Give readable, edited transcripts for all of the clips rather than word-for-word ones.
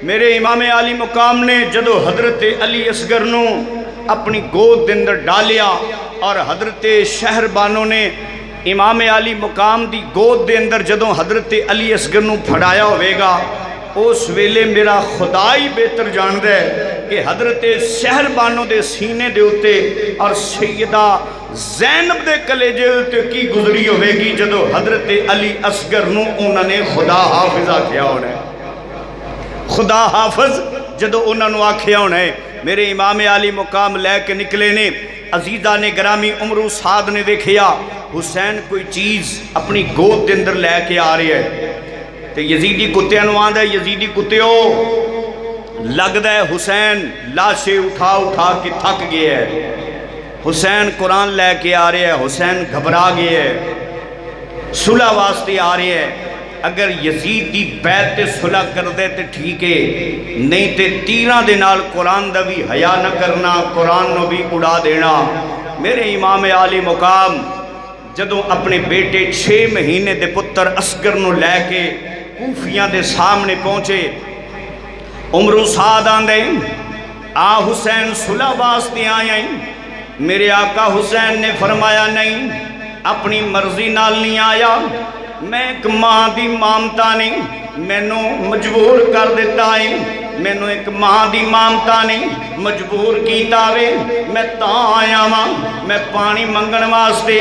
میرے امام عالی مقام نے جدو حضرت علی اصغر نو اپنی گود دے اندر ڈالیا اور حضرت شہر بانو نے امام عالی مقام دی گود دے اندر جدو حضرت علی اصغر نو پھڑایا ہوئے گا، اس ویلے میرا خدا ہی بہتر جاندہ ہے کہ حضرت شہر بانو دے سینے دے ہوتے اور سیدہ زینب دے کلیجے ہوتے کی گزری ہوئے گی جدو حضرت علی اصغر نو انہوں نے خدا حافظ آکھیا ہونا ہے۔ خدا حافظ جدو انہوں نے آکھیا ہونا ہے۔ میرے امام عالی مقام لے کے نکلے نے، عزیزہ نے گرامی عمرو سعد نے دیکھیا حسین کوئی چیز اپنی گود دے اندر لے کے آ رہی ہے، تے یزیدی کتے انوان ہے، یزیدی کتےو لگ دے حسین لاشے اٹھا اٹھا کے تھک گئے ہے، حسین قرآن لے کے آ رہے ہے، حسین گھبرا گئے ہے، صلح واسطے آ رہے ہے۔ اگر یزید دی بیعت تے صلح کر دے تے ٹھیک ہے، نہیں تے تیرہ دے نال قرآن دا بھی حیا نہ کرنا، قرآن نو بھی اڑا دینا۔ میرے امام عالی مقام جدو اپنے بیٹے 6 مہینے دے پتر اصغر نو لے کے کوفیاں دے سامنے پہنچے، عمرو سعد آندے آ حسین صلح واسطے آئیں۔ میرے آقا حسین نے فرمایا نہیں، اپنی مرضی نال نہیں آیا، میں ایک ماں دی مامتا نہیں، مینو مجبور کر دیتا ہے، مینو ایک ماں دی مامتا نہیں مجبور کیتا وے، میں تاں آیا ماں، میں پانی منگن واسطے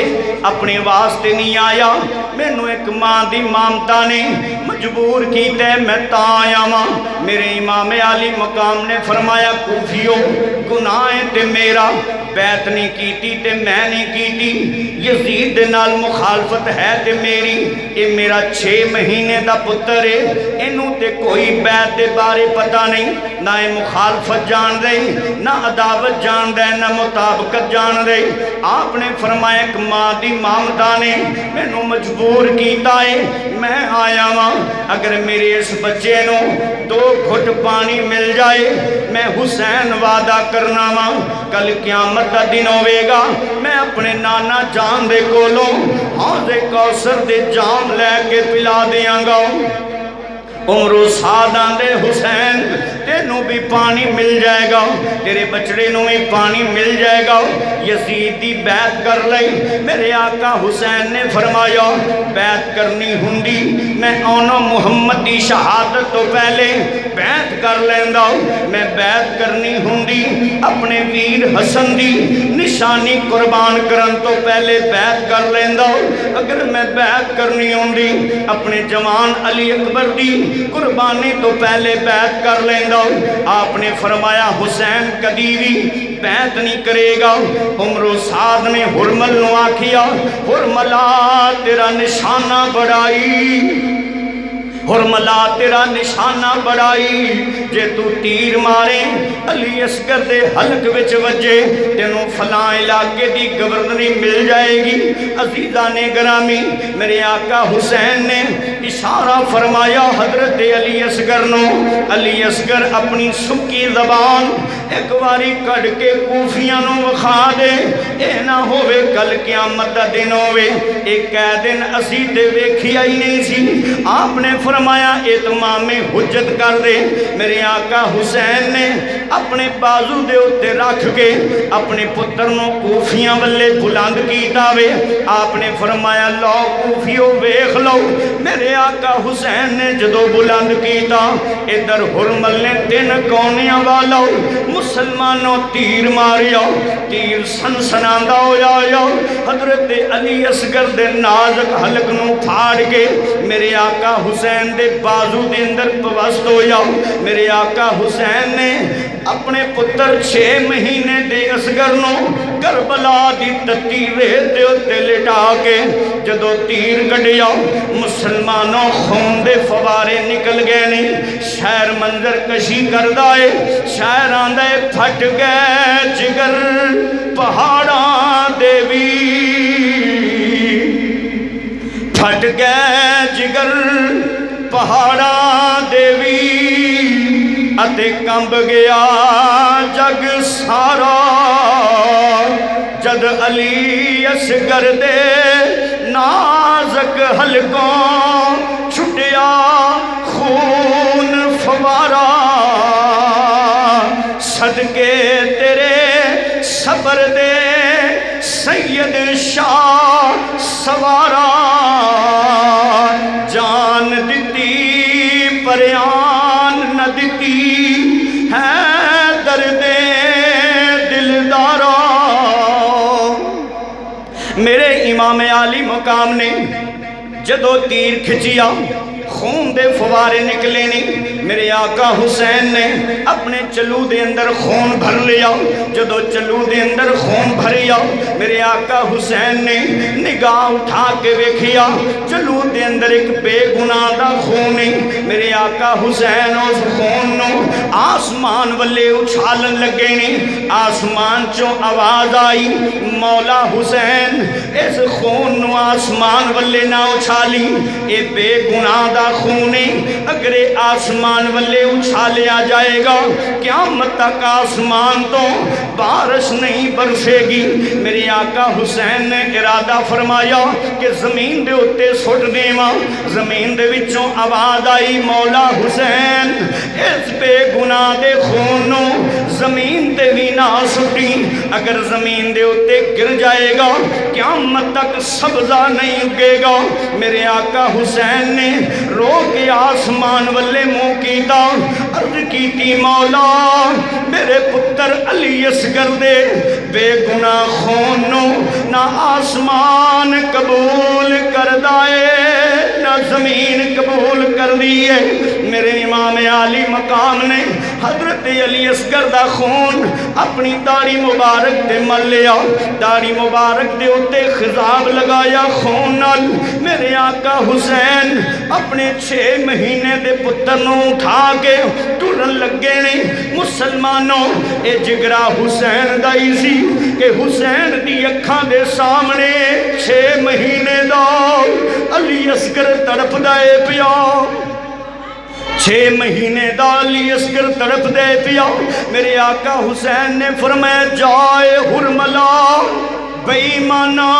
اپنے واسطے نہیں آیا، مینو ایک ماں دی مامتا نے مجبور کیتا ہے، میں تاں آیا ماں۔ میرے امام عالی مقام نے فرمایا کوفیو گناہ تے میرا، بیعت نہیں کیتی تے میں نہیں کیتی، یزید دے نال مخالفت ہے تے میری، اے میرا 6 مہینے دا پتر ہے، انہوں تے کوئی بیعت دے بارے پتہ نہیں، نہ مخالفت جان دے، نہ عداوت جان دے، نہ مطابقت جان دے۔ آپ نے فرمایا کہ ماں دی مامتا نے مینوں مجبور کیتا ہے، میں آیا ماں، اگر میرے اس بچے نو 2 گھٹ پانی مل جائے، میں حسین وعدہ کرنا ماں کل قیامت دا دن ہوئے گا، میں اپنے نانا جان دے کولوں حوض کوثر دے جام لے کے پلا دیاں گا۔ عمرو سعد آندے حسین تینوں بھی پانی مل جائے گا، تیرے بچڑے نوں بھی پانی مل جائے گا، یزید دی بیعت کر لئی۔ میرے آقا حسین نے فرمایا بیعت کرنی ہندی میں آنا محمد دی شہادت تو پہلے بیعت کر لیندہ، میں بیعت کرنی ہندی اپنے ویر حسن دی نشانی قربان کرن تو پہلے بیعت کر لیندہ، اگر میں بیعت کرنی ہندی اپنے جوان علی اکبر دی قربانی تو پہلے بیعت کر لیندہ۔ آپ نے فرمایا حسین کدی بھی بیعت نہیں کرے گا۔ عمرو سعد نے حرمل نو آکھیا حرملا تیرا نشانہ بڑائی، حرملا تیرا نشانہ بڑائی، جے تو تیر مارے علی اصغر دے حلق وچ وجے تینوں فلاں علاقے دی گورنری مل جائے گی۔ عزیزان گرامی میرے آقا حسین نے اشارہ فرمایا حضرت علی اصغر نو، علی اصغر اپنی سکی زبان ایک واری کڑ کے کوفیاں نو وکھا دے، اے نہ ہوئے کل قیامت دا دن ہوئے ایک دن اسی تے ویکھیا ہی نہیں سی۔ آپ نے فرمایا اتمام حجت کر دے۔ میرے آقا حسین نے اپنے بازو دے اتے رکھ کے اپنے پتر نو کوفیاں والے بلند کیتا وے۔ آپ نے فرمایا لو کوفیو ویکھ لو۔ میرے آقا حسین نے جدو بلند کیتا ادھر حرمل نے 3 کونیاں والا مسلمانوں تیر ماریا، تیر سنسناندہ ہویا، حضرت علی اصغر دے نازک حلق نو پھاڑ کے میرے آقا حسین دے بازو دے اندر پوست ہویا۔ میرے آقا حسین نے اپنے پتر 6 مہینے دے اصغر نو کربلا دی تتی ریت دے اتے لٹا کے جدو تیر کڈیا مسلمانوں خون دے فوارے نکل گئے نہیں۔ شہر منظر کشی کردائے، شہر آندے پھٹ گئے جگر پہاڑاں دے ویر، پھٹ گئے جگر پہاڑاں دے ویر، اتے کمب گیا جگ سارا جد علی اصغر دے نازک حلقوں چھٹیا خون فوارا۔ صدقے تیرے صبر دے سید شاہ سوارا جان دتی پریان نہ دتی ہے درد دلدارا۔ میرے امام عالی مقام نے جدو تیر کھچیا خون دے فوارے نکلے نہیں، میرے آقا حسین نے اپنے چلو دے اندر خون بھر لیا۔ جدو چلو دے اندر خون بھریا میرے آقا حسین نے نگاہ اٹھا کے ویکھیا چلو دے اندر ایک بے گناہ دا خون ہے۔ میرے آقا حسین اس خون نو آسمان والے اچھالن لگے نہیں۔ آسمان چوں آواز آئی مولا حسین اس خون نو آسمان والے نہ اچھالی، اے بے گناہ دا خونے اگر آسمان والے اچھالیا جائے گا قیامت تک آسمان تو بارش نہیں برسے گی۔ میرے آقا حسین نے ارادہ فرمایا کہ زمین دے اتے سٹ دیواں۔ زمین دے وچوں آواز آئی مولا حسین اس بے گناہ دے خونوں زمین تے بھی نہ سٹی، اگر زمین دے اتے گر جائے گا قیامت تک سبزہ نہیں اگے گا۔ میرے آقا حسین نے رو کے آسمان والے منہ کیتا، عرض کیتی مولا میرے پتر علی اصغر دے بے گناہ خونوں نہ آسمان قبول کر دائے نہ زمین قبول کر دیئے۔ میرے امام عالی مقام نے حضرت علی اصغر دا خون اپنی داڑھی مبارک دے مل لیا، داڑھی مبارک دے اتے خضاب لگایا خون نال۔ میرے آقا حسین اپنے 6 مہینے دے پتر نو اٹھا کے ٹرن لگے نے۔ مسلمانوں اے جگرا حسین دا ہی سی کہ حسین دی اکھاں دے سامنے 6 مہینے دا علی اصغر تڑپ دے پیا، 6 مہینے دا علی اصغر تڑپ دے پیا۔ میرے آقا حسین نے فرمایا جائے حرملا بے ایمانا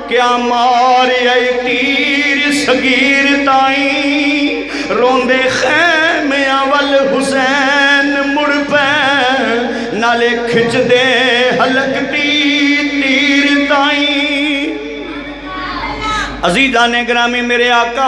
کیا مارے اے تیر صغیر تائیں، روندے خیمے اول حسین مڑ پہ نالے کھچ دے حلقتی تیر تائیں۔ عزیزان گرامی میرے آقا